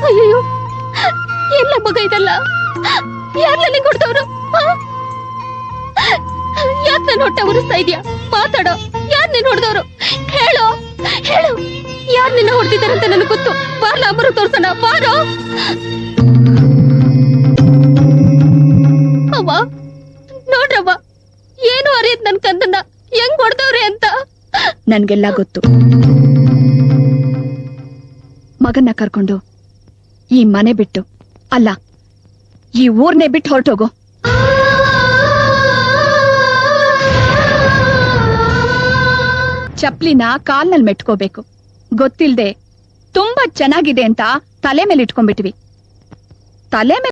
ಅಯ್ಯೋ, ಎಲ್ಲ ಮಗ ಇದಲ್ಲ. ಯಾರ್ ನನಗೆ ಕೊಡ್ತವ್ರು? ಯಾಕೆ ನನ್ನ ಹೊಟ್ಟೆ ಉರಿಸ್ತಾ ಇದೀಯಾ? ಮಾತಾಡೋ. ಯಾರ್ ನಿನ್ನ ಹೊಡೆದವ್ರು? ಹೇಳು ಹೇಳು. ಯಾರ್ ನಿನ್ನ ಹೊಡೆದಿದ್ದಾರಂತ ನನಗೆ ಗೊತ್ತು. ಬಾರ್ಲ ಅಮ್ಮರು ತೋರ್ಸೋಣ. ಬಾರೋ. ಅವ್ವ ನೋಡ್ರವ್ವ, ಏನು ಅರಿಯದ್ ನನ್ ಕಂದನ್ನ ಹೆಂಗ್ ಹೊಡೆದವ್ರೆ ಅಂತ. ನನ್ಗೆಲ್ಲ ಗೊತ್ತು. ಮಗನ್ನ ಕರ್ಕೊಂಡು ಈ ಮನೆ ಬಿಟ್ಟು, ಅಲ್ಲ ಈ ಊರ್ನೇ ಬಿಟ್ಟು ಹೊರಟೋಗು. ಚಪ್ಲಿನ ಕಾಲ್ನಲ್ಲಿ ಮೆಟ್ಕೋಬೇಕು. ಗೊತ್ತಿಲ್ದೆ ತುಂಬಾ ಚೆನ್ನಾಗಿದೆ ಅಂತ ತಲೆ ಮೇಲೆ ಇಟ್ಕೊಂಡ್ಬಿಟ್ವಿ. ತಲೆ ಮೇಲೆ